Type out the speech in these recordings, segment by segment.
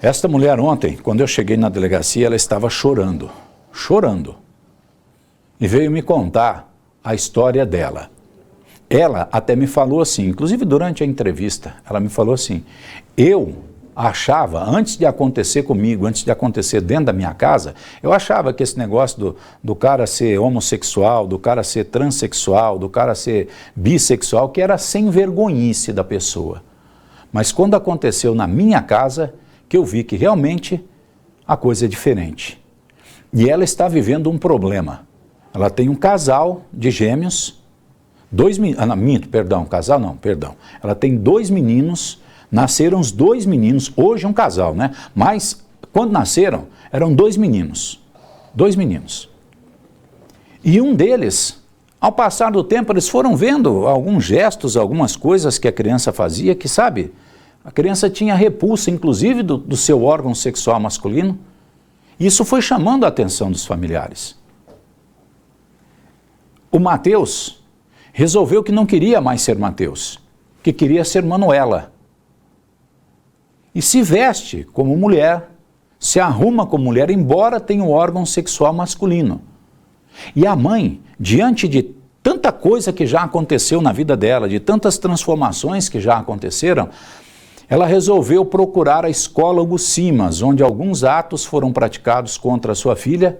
Esta mulher ontem, quando eu cheguei na delegacia, ela estava chorando, chorando. E veio me contar a história dela. Ela até me falou assim, inclusive durante a entrevista, ela me falou assim, eu achava, antes de acontecer comigo, antes de acontecer dentro da minha casa, eu achava que esse negócio do cara ser homossexual, do cara ser transexual, do cara ser bissexual, que era sem vergonhice da pessoa. Mas quando aconteceu na minha casa, que eu vi que realmente a coisa é diferente. E ela está vivendo um problema. Ela tem um casal de gêmeos, ela tem 2 meninos, nasceram os 2 meninos, hoje é um casal, né? Mas quando nasceram, eram 2 meninos. 2 meninos. E um deles, ao passar do tempo, eles foram vendo alguns gestos, algumas coisas que a criança fazia, que sabe, a criança tinha repulsa, inclusive, do seu órgão sexual masculino. Isso foi chamando a atenção dos familiares. O Mateus resolveu que não queria mais ser Mateus, que queria ser Manuela. E se veste como mulher, se arruma como mulher, embora tenha um órgão sexual masculino. E a mãe, diante de tanta coisa que já aconteceu na vida dela, de tantas transformações que já aconteceram, ela resolveu procurar a escola Hugo Simas, onde alguns atos foram praticados contra a sua filha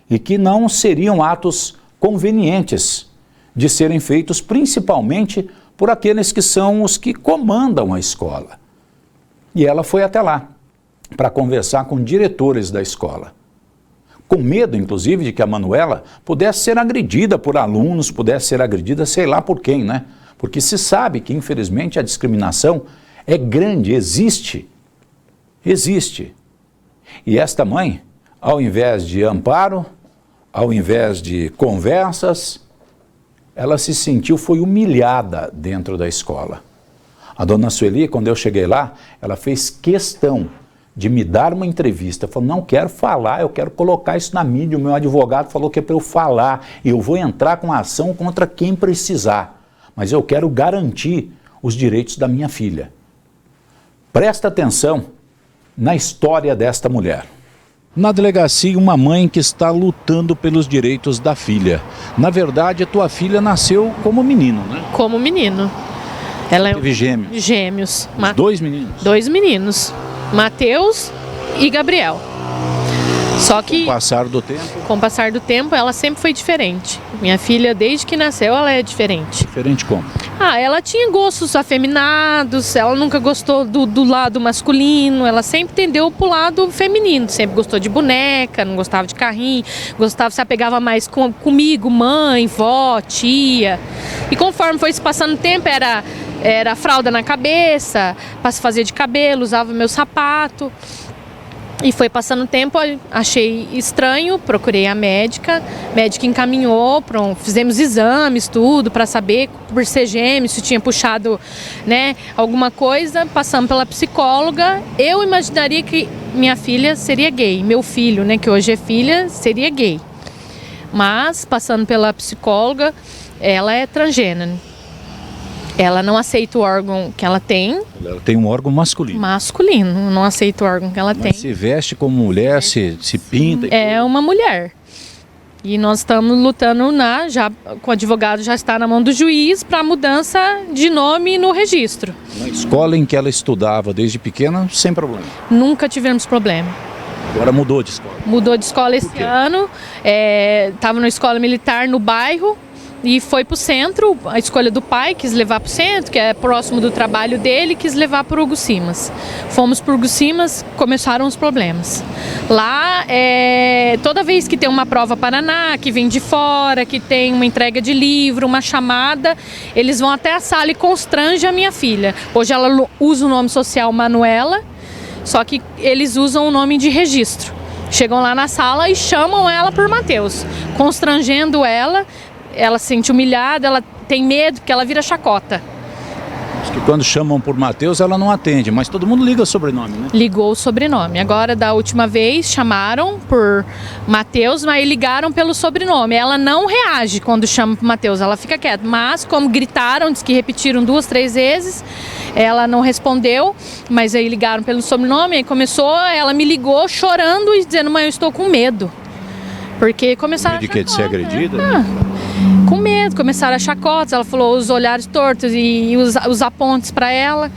e que não seriam atos convenientes de serem feitos, principalmente por aqueles que são os que comandam a escola. E ela foi até lá para conversar com diretores da escola, com medo, inclusive, de que a Manuela pudesse ser agredida por alunos, pudesse ser agredida sei lá por quem, né? Porque se sabe que, infelizmente, a discriminação é grande, existe. E esta mãe, ao invés de amparo, ao invés de conversas, ela se sentiu, foi humilhada dentro da escola. A dona Sueli, quando eu cheguei lá, ela fez questão de me dar uma entrevista. Falou, não quero falar, eu quero colocar isso na mídia. O meu advogado falou que é para eu falar. E eu vou entrar com ação contra quem precisar. Mas eu quero garantir os direitos da minha filha. Presta atenção na história desta mulher. Na delegacia, uma mãe que está lutando pelos direitos da filha. Na verdade, a tua filha nasceu como menino, né? Como menino. Ela teve gêmeos. Gêmeos. 2 meninos? 2 meninos. Mateus e Gabriel. Só que, com o passar do tempo, ela sempre foi diferente. Minha filha, desde que nasceu, ela é diferente. Diferente como? Ela tinha gostos afeminados, ela nunca gostou do lado masculino, ela sempre tendeu pro lado feminino, sempre gostou de boneca, não gostava de carrinho, se apegava mais comigo, mãe, vó, tia. E conforme foi se passando o tempo, era fralda na cabeça, para se fazer de cabelo, usava meu sapato. E foi passando o tempo, achei estranho, procurei a médica encaminhou, fizemos exames, tudo, para saber, por ser gêmeo, se tinha puxado, né, alguma coisa, passamos pela psicóloga. Eu imaginaria que minha filha seria gay, meu filho, né, que hoje é filha, seria gay. Mas, passando pela psicóloga, ela é transgênero. Ela não aceita o órgão que ela tem. Ela tem um órgão masculino. Masculino, não aceita o órgão que ela tem. Se veste como mulher, se pinta. É uma mulher. E nós estamos lutando já com o advogado, já está na mão do juiz para mudança de nome no registro. Na escola em que ela estudava desde pequena, sem problema? Nunca tivemos problema. Agora mudou de escola? Mudou de escola esse ano. Estava na escola militar no bairro. E foi para o centro, a escolha do pai, quis levar para o centro, que é próximo do trabalho dele, quis levar para o Hugo Simas. Fomos para o Hugo Simas, começaram os problemas. Lá, toda vez que tem uma prova Paraná, que vem de fora, que tem uma entrega de livro, uma chamada, eles vão até a sala e constrangem a minha filha. Hoje ela usa o nome social Manuela, só que eles usam o nome de registro. Chegam lá na sala e chamam ela por Mateus, constrangendo ela. Ela se sente humilhada, ela tem medo, porque ela vira chacota. Que quando chamam por Matheus, ela não atende, mas todo mundo liga o sobrenome, né? Ligou o sobrenome. Agora, da última vez, chamaram por Matheus, mas ligaram pelo sobrenome. Ela não reage quando chama por Matheus, ela fica quieta. Mas, como gritaram, diz que repetiram 2, 3 vezes, ela não respondeu, mas aí ligaram pelo sobrenome, aí começou, ela me ligou chorando e dizendo, mãe, eu estou com medo. Porque começaram de ser agredida? Com medo, começaram a chacotas, ela falou os olhares tortos e os apontes para ela.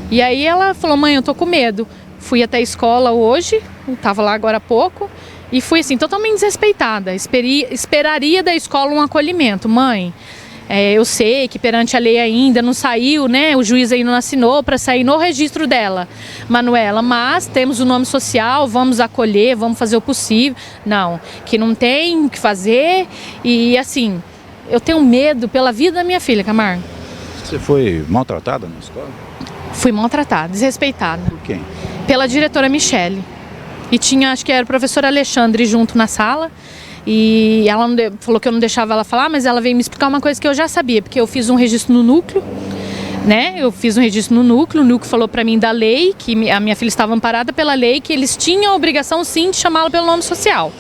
E aí ela falou, mãe, eu tô com medo. Fui até a escola hoje, estava lá agora há pouco, e fui assim, totalmente desrespeitada. Esperaria da escola um acolhimento. Mãe, eu sei que perante a lei ainda não saiu, né? O juiz ainda não assinou para sair no registro dela, Manuela, mas temos o nome social, vamos acolher, vamos fazer o possível. Não, que não tem o que fazer e assim, eu tenho medo pela vida da minha filha, Camargo. Você foi maltratada na escola? Fui maltratada, desrespeitada. Por quem? Pela diretora Michele. E tinha, acho que era o professor Alexandre junto na sala. E ela falou que eu não deixava ela falar, mas ela veio me explicar uma coisa que eu já sabia, porque eu fiz um registro no núcleo, né? Eu fiz um registro no núcleo, o núcleo falou para mim da lei, que a minha filha estava amparada pela lei, que eles tinham a obrigação sim de chamá-la pelo nome social.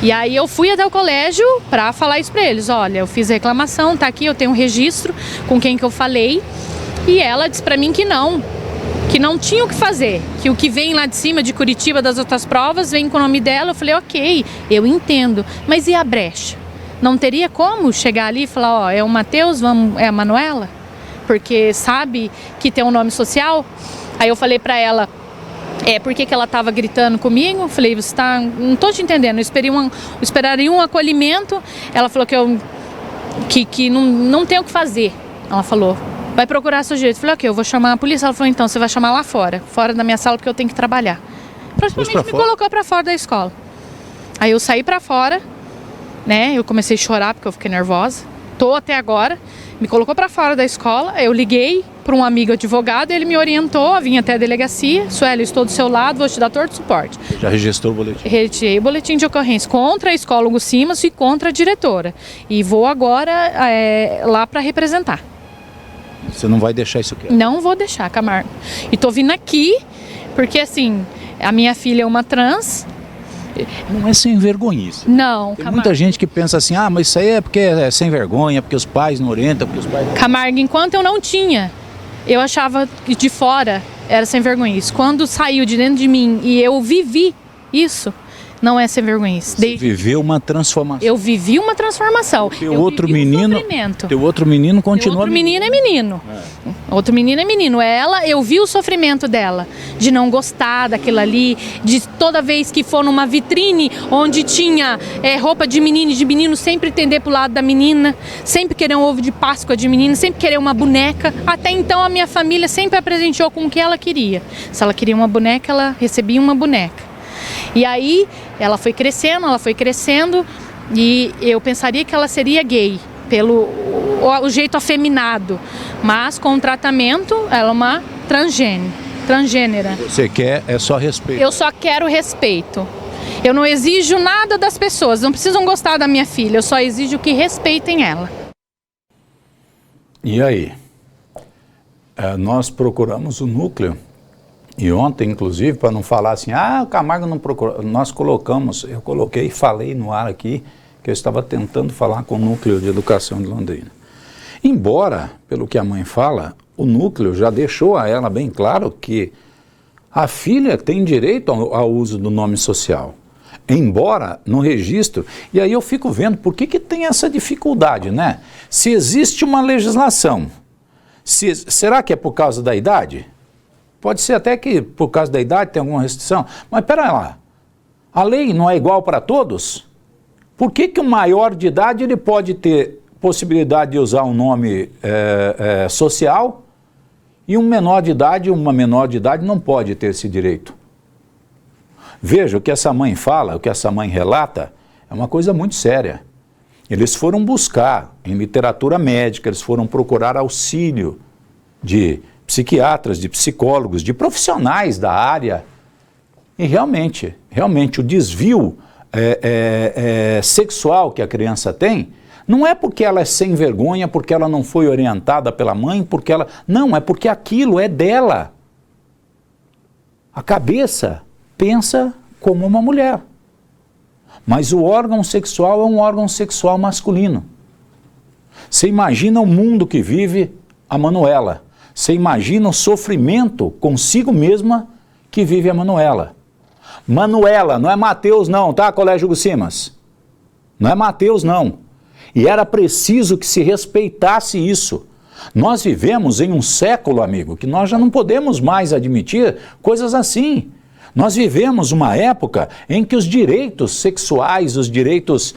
E aí eu fui até o colégio para falar isso para eles, olha, eu fiz a reclamação, tá aqui, eu tenho um registro com quem que eu falei, e ela disse para mim que não tinha o que fazer, que o que vem lá de cima de Curitiba das outras provas vem com o nome dela. Eu falei, ok, eu entendo, mas e a brecha? Não teria como chegar ali e falar, ó, é o Matheus, é a Manuela? Porque sabe que tem um nome social? Aí eu falei pra ela, por que ela estava gritando comigo? Eu falei, não tô te entendendo, eu esperaria um acolhimento. Ela falou que não tem o que fazer, ela falou. Vai procurar seu direito. Eu falei, ok, eu vou chamar a polícia. Ela falou, então, você vai chamar lá fora da minha sala, porque eu tenho que trabalhar. Praticamente me colocou pra fora da escola. Aí eu saí pra fora, né, eu comecei a chorar porque eu fiquei nervosa. Tô até agora. Me colocou pra fora da escola, eu liguei para um amigo advogado, ele me orientou, vim até a delegacia. Sueli, estou do seu lado, vou te dar todo o suporte. Já registrou o boletim? Registrei o boletim de ocorrência contra a escola Hugo Simas e contra a diretora. E vou agora lá para representar. Você não vai deixar isso quieto? Não vou deixar, Camargo. E tô vindo aqui porque, assim, a minha filha é uma trans. Não é sem vergonhice. Não, Tem Camargo. muita gente que pensa assim, mas isso aí é porque é sem vergonha, porque os pais não orientam, porque os pais... Camargo, enquanto eu não tinha, eu achava que de fora era sem vergonhice. Quando saiu de dentro de mim e eu vivi isso, não é sem vergonhice. Você viveu uma transformação. Eu vivi uma transformação. Teu outro menino continua. Outro menino é menino. Outro menino é menino. Eu vi o sofrimento dela, de não gostar daquilo ali, de toda vez que for numa vitrine onde tinha roupa de menino e de menino, sempre tender pro lado da menina, sempre querer um ovo de Páscoa de menina, sempre querer uma boneca. Até então a minha família sempre a presenteou com o que ela queria. Se ela queria uma boneca, ela recebia uma boneca. E aí ela foi crescendo e eu pensaria que ela seria gay, pelo o jeito afeminado, mas com o tratamento ela é uma transgênera. Você quer só respeito? Eu só quero respeito. Eu não exijo nada das pessoas, não precisam gostar da minha filha, eu só exijo que respeitem ela. E aí? Nós procuramos o núcleo. E ontem, inclusive, para não falar assim, o Camargo não procurou, eu coloquei e falei no ar aqui que eu estava tentando falar com o Núcleo de Educação de Londrina. Embora, pelo que a mãe fala, o núcleo já deixou a ela bem claro que a filha tem direito ao uso do nome social. Embora no registro, e aí eu fico vendo por que tem essa dificuldade, né? Se existe uma legislação, será que é por causa da idade? Pode ser até que por causa da idade tem alguma restrição, mas pera lá, a lei não é igual para todos? Por que um maior de idade ele pode ter possibilidade de usar um nome social e uma menor de idade não pode ter esse direito? Veja, o que essa mãe fala, o que essa mãe relata, é uma coisa muito séria. Eles foram buscar em literatura médica, eles foram procurar auxílio de psiquiatras, de psicólogos, de profissionais da área. E realmente o desvio sexual que a criança tem Não é porque ela é sem vergonha, porque ela não foi orientada pela mãe, porque ela... Não, é porque aquilo é dela. A cabeça pensa como uma mulher. Mas o órgão sexual é um órgão sexual masculino. Você imagina o mundo que vive a Manuela. Você imagina o sofrimento consigo mesma que vive a Manuela. Manuela, não é Mateus não, tá, Colégio Hugo Simas? Não é Mateus não. E era preciso que se respeitasse isso. Nós vivemos em um século, amigo, que nós já não podemos mais admitir coisas assim. Nós vivemos uma época em que os direitos sexuais, os direitos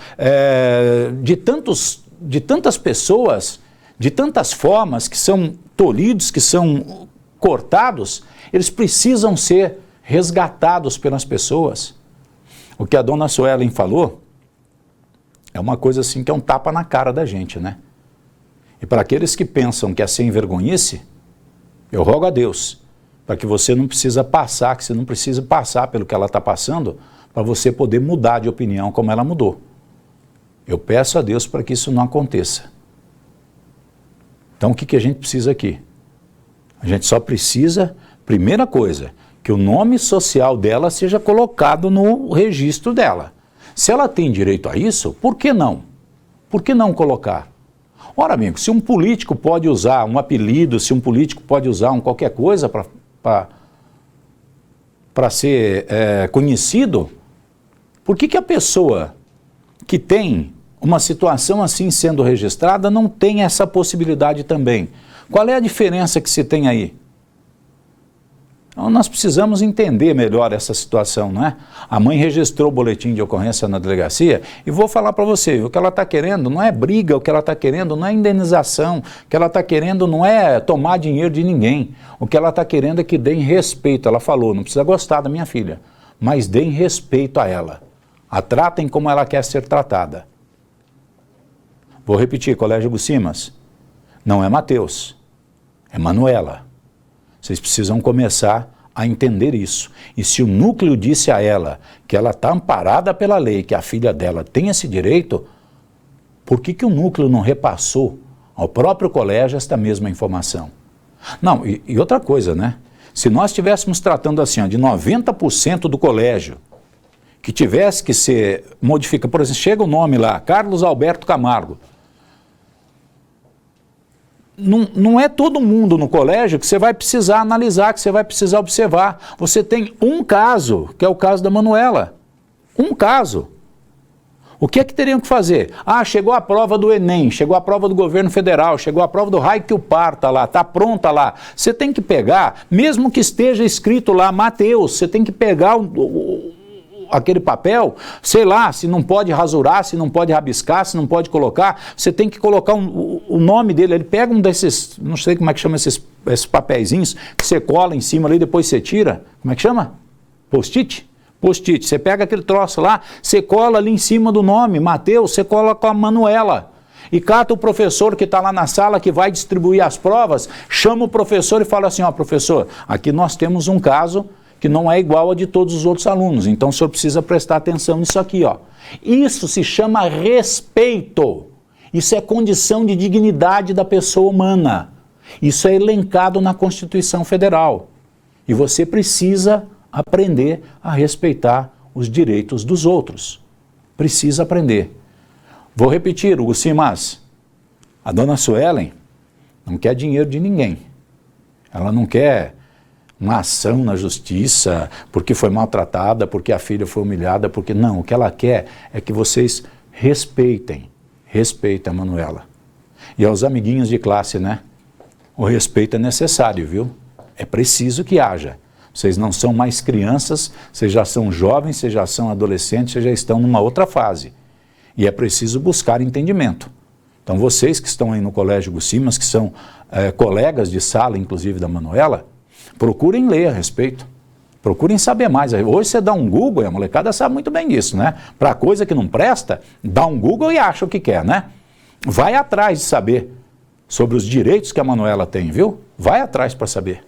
de tantas pessoas, de tantas formas que são tolhidos, que são cortados, eles precisam ser resgatados pelas pessoas. O que a dona Suelen falou é uma coisa assim que é um tapa na cara da gente, né? E para aqueles que pensam que é sem vergonhice, eu rogo a Deus para que você não precisa passar, que você não precisa passar pelo que ela está passando, para você poder mudar de opinião como ela mudou. Eu peço a Deus para que isso não aconteça. Então o que a gente precisa aqui? A gente só precisa, primeira coisa, que o nome social dela seja colocado no registro dela. Se ela tem direito a isso, por que não? Por que não colocar? Ora, amigo, se um político pode usar um apelido, se um político pode usar qualquer coisa para ser conhecido, por que a pessoa que tem uma situação assim sendo registrada não tem essa possibilidade também? Qual é a diferença que se tem aí? Então, nós precisamos entender melhor essa situação, não é? A mãe registrou o boletim de ocorrência na delegacia e vou falar para você, o que ela está querendo não é briga, o que ela está querendo não é indenização, o que ela está querendo não é tomar dinheiro de ninguém, o que ela está querendo é que deem respeito. Ela falou, não precisa gostar da minha filha, mas deem respeito a ela, a tratem como ela quer ser tratada. Vou repetir, Colégio Hugo Simas, não é Mateus, é Manuela. Vocês precisam começar a entender isso. E se o núcleo disse a ela que ela está amparada pela lei, que a filha dela tem esse direito, por que o núcleo não repassou ao próprio colégio esta mesma informação? Não, e outra coisa, né? Se nós estivéssemos tratando assim, ó, de 90% do colégio, que tivesse que ser modificado, por exemplo, chega o nome lá, Carlos Alberto Camargo, não é todo mundo no colégio que você vai precisar analisar, que você vai precisar observar. Você tem um caso, que é o caso da Manuela. Um caso. O que é que teriam que fazer? Ah, chegou a prova do Enem, chegou a prova do governo federal, chegou a prova do raio que o parta lá, está pronta lá. Você tem que pegar, mesmo que esteja escrito lá Mateus, você tem que pegar aquele papel, sei lá, se não pode rasurar, se não pode rabiscar, se não pode colocar, você tem que colocar o nome dele. Ele pega um desses, não sei como é que chama esses papeizinhos, que você cola em cima ali, depois você tira. Como é que chama? Post-it? Post-it. Você pega aquele troço lá, você cola ali em cima do nome, Mateus, você cola com a Manuela. E cata o professor que está lá na sala, que vai distribuir as provas, chama o professor e fala assim, ó, professor, aqui nós temos um caso que não é igual a de todos os outros alunos, então o senhor precisa prestar atenção nisso aqui, ó. Isso se chama respeito. Isso é condição de dignidade da pessoa humana. Isso é elencado na Constituição Federal. E você precisa aprender a respeitar os direitos dos outros. Precisa aprender. Vou repetir, Hugo Simas, a dona Suelen não quer dinheiro de ninguém. Ela não quer uma ação na justiça, porque foi maltratada, porque a filha foi humilhada, porque não, o que ela quer é que vocês respeitem a Manuela. E aos amiguinhos de classe, né? O respeito é necessário, viu? É preciso que haja. Vocês não são mais crianças, vocês já são jovens, vocês já são adolescentes, vocês já estão numa outra fase. E é preciso buscar entendimento. Então vocês que estão aí no Colégio Hugo Simas, que são colegas de sala, inclusive da Manuela, procurem ler a respeito, procurem saber mais. Hoje você dá um Google, e a molecada sabe muito bem disso, né? Para coisa que não presta, dá um Google e acha o que quer, né? Vai atrás de saber sobre os direitos que a Manuela tem, viu? Vai atrás para saber.